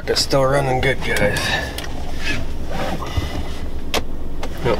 truck is still running good, guys. Yep.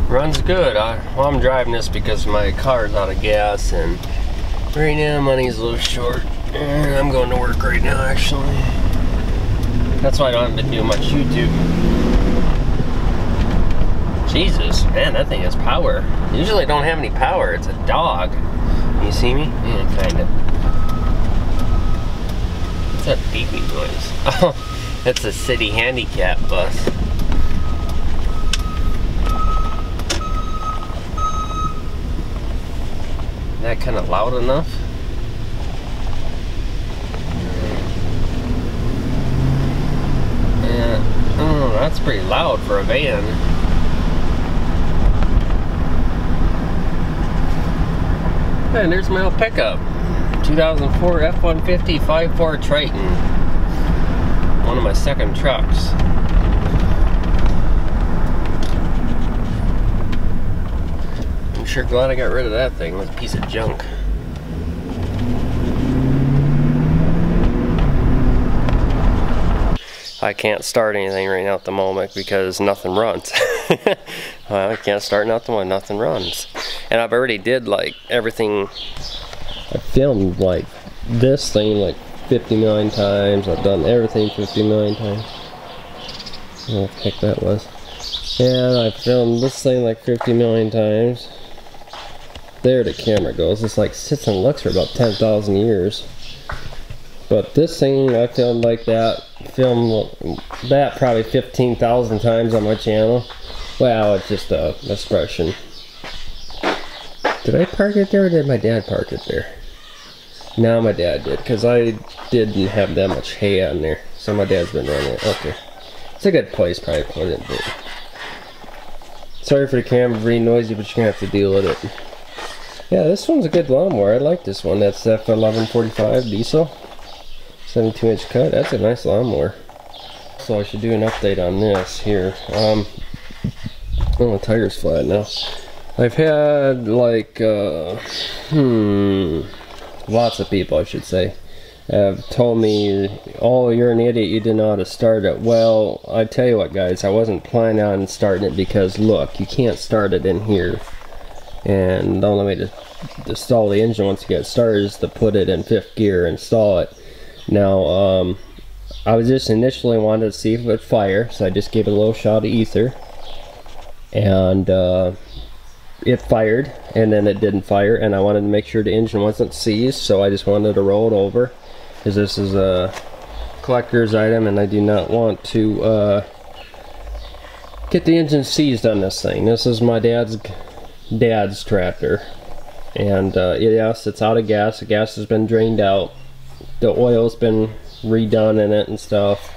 Runs good. Well, I'm driving this because my car's out of gas, and right now money's a little short. And I'm going to work right now, actually. That's why I don't have to do much YouTube. Jesus, man, that thing has power. Usually I don't have any power. It's a dog. You see me? Yeah, kind of. What's that beeping noise? Oh, that's a city handicap bus. That kind of loud enough? Yeah, oh, that's pretty loud for a van. And there's my old pickup. 2004 F-150 5.4 Triton. One of my second trucks. I'm sure glad I got rid of that thing. It was a piece of junk. I can't start anything right now at the moment because nothing runs. Well, I can't start nothing when nothing runs. And I've already did like everything. I filmed like this thing like 50 million times. I've done everything 50 million times. What the heck that was. And I filmed this thing like 50 million times. There the camera goes. It's like sits and looks for about 10,000 years. But this thing I filmed like that. Filmed that probably 15,000 times on my channel. Well, it's just a expression. Did I park it there or did my dad park it there? No, my dad did, because I didn't have that much hay on there. So my dad's been running it. Okay. It's a good place probably to put it. But sorry for the camera being noisy, but you're going to have to deal with it. Yeah, this one's a good lawnmower. I like this one. That's F1145 diesel. 72-inch cut. That's a nice lawnmower. So I should do an update on this here. Oh, the tire's flat now. I've had like lots of people, I should say, have told me, oh, you're an idiot, you didn't know how to start it. Well, I tell you what, guys, I wasn't planning on starting it because look, you can't start it in here, and the only way to install the engine once you get started is to put it in 5th gear and install it. Now I was just initially wanted to see if it would fire, so I just gave it a little shot of ether, and it fired, and then it didn't fire, and I wanted to make sure the engine wasn't seized, so I just wanted to roll it over, because this is a collector's item and I do not want to get the engine seized on this thing. This is my dad's tractor, and yes, it's out of gas. The gas has been drained out, the oil's been redone in it and stuff,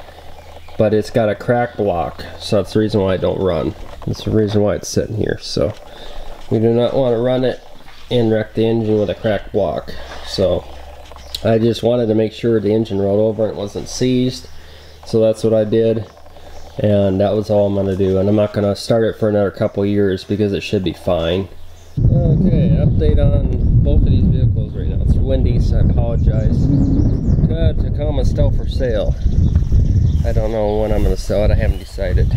but it's got a crack block, so that's the reason why I don't run. That's the reason why it's sitting here. So we do not want to run it and wreck the engine with a cracked block. So I just wanted to make sure the engine rolled over and it wasn't seized, so that's what I did, and that was all I'm going to do. And I'm not going to start it for another couple years because it should be fine. Okay, update on both of these vehicles right now. It's windy, so I apologize. Tacoma's still for sale. I don't know when I'm going to sell it. I haven't decided.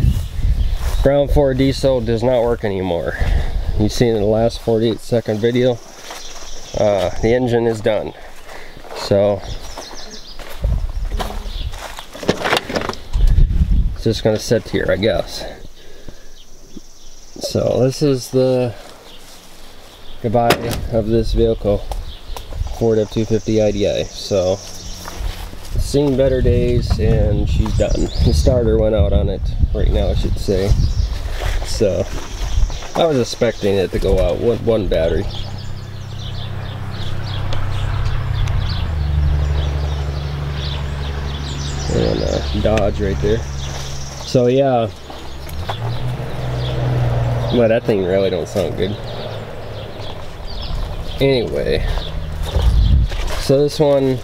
Brown 4 diesel does not work anymore. You've seen in the last 48-second video. The engine is done. So It's just gonna sit here, I guess. So this is the goodbye of this vehicle, Ford F-250 IDI. So seen better days, and she's done. The starter went out on it right now, I should say. So I was expecting it to go out with one battery. And Dodge right there. So yeah, well, that thing really don't sound good. Anyway, so this one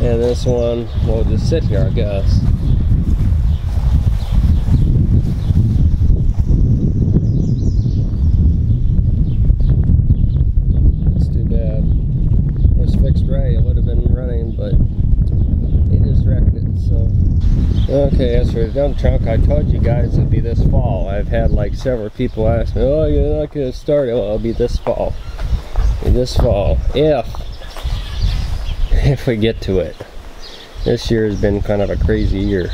and this one will just sit here, I guess. It's too bad. It was fixed right, it would have been running, but it just wrecked it, so. Okay, as for the dump truck, I told you guys it'd be this fall. I've had like several people ask me, oh, you're not gonna start it. Well, it'll be this fall. This fall, if we get to it. This year has been kind of a crazy year.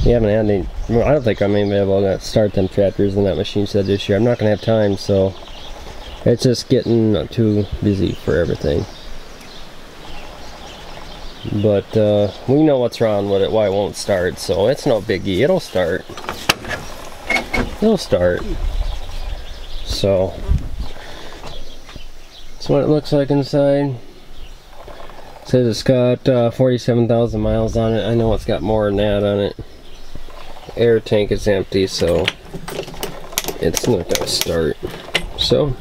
We haven't had any, well, I don't think I'm even able to start them tractors in that machine shed this year. I'm not gonna have time, so it's just getting too busy for everything. But we know what's wrong with it, why it won't start, so it's no biggie. It'll start. It'll start. So that's what it looks like inside. It says it's got 47,000 miles on it. I know it's got more than that on it. Air tank is empty, so it's not gonna start. So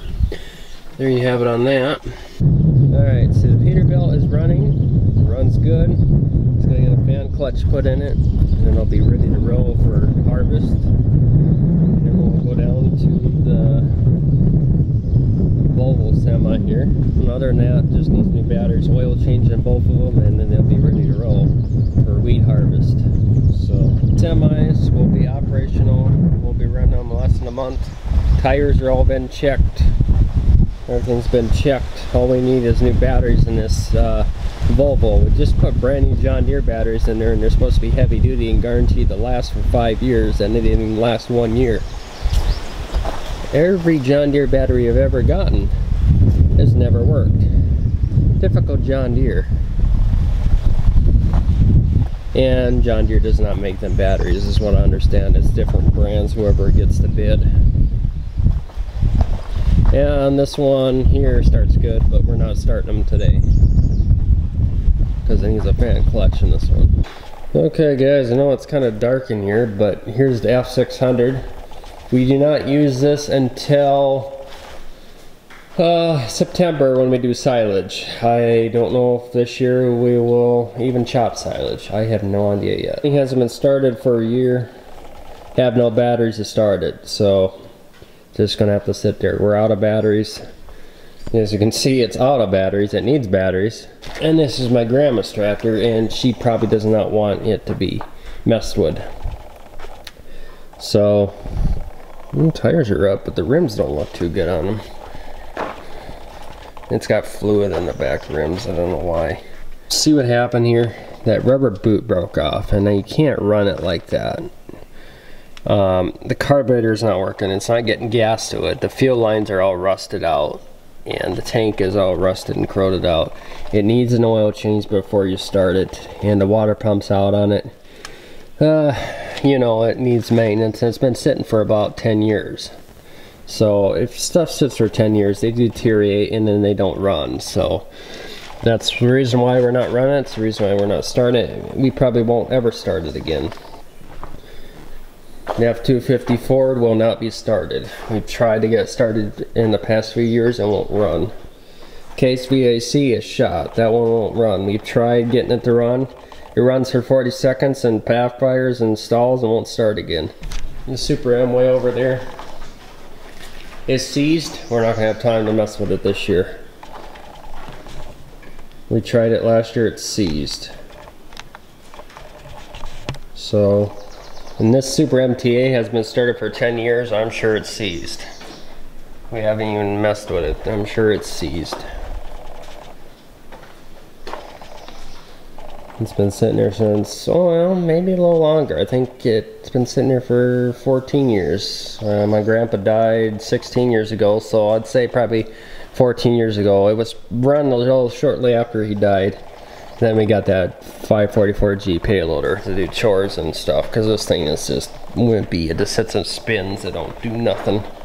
there you have it on that. Alright, so the Peterbilt is running. Runs good. It's gonna get a fan clutch put in it, and then it'll be ready to roll for harvest. And then we'll go down to the Volvo semi here. And other than that, just needs new batteries, oil change in both of them, and then they'll be ready to roll for wheat harvest. So semis will be operational. We'll be running them less than a month. Tires are all been checked. Everything's been checked. All we need is new batteries in this Volvo. We just put brand new John Deere batteries in there, and they're supposed to be heavy duty and guaranteed to last for 5 years, and they didn't even last 1 year. Every John Deere battery I've ever gotten has never worked. Typical John Deere. And John Deere does not make them batteries, is what I understand. It's different brands, whoever gets the bid. And this one here starts good, but we're not starting them today because it needs a fan clutch in this one. Okay guys, I know it's kind of dark in here, but here's the F600. We do not use this until September when we do silage. I don't know if this year we will even chop silage. I have no idea yet. It hasn't been started for a year. Have no batteries to start it, so just gonna have to sit there. We're out of batteries. As you can see, it's out of batteries. It needs batteries. And this is my grandma's tractor, and she probably does not want it to be messed with. So, tires are up, but the rims don't look too good on them. It's got fluid in the back rims. I don't know why. See what happened here? That rubber boot broke off, and now you can't run it like that. The carburetor is not working. It's not getting gas to it. The fuel lines are all rusted out, and the tank is all rusted and corroded out. It needs an oil change before you start it, and the water pumps out on it. You know, it needs maintenance, and it's been sitting for about 10 years. So if stuff sits for 10 years, they deteriorate and then they don't run. So that's the reason why we're not running it. It's the reason why we're not starting it. We probably won't ever start it again. The F-250 Ford will not be started. We've tried to get it started in the past few years and won't run. Case VAC is shot. That one won't run. We've tried getting it to run. It runs for 40 seconds and backfires and stalls and won't start again. The Super M way over there is seized. We're not going to have time to mess with it this year. We tried it last year. It's seized. So, and this Super MTA has been started for 10 years. I'm sure it's seized. We haven't even messed with it. I'm sure it's seized. It's been sitting there since, oh well, maybe a little longer. I think it's been sitting there for 14 years. My grandpa died 16 years ago, so I'd say probably 14 years ago. It was run a little shortly after he died. Then we got that 544G payloader to do chores and stuff, because this thing is just wimpy. It just sits and spins. It don't do nothing.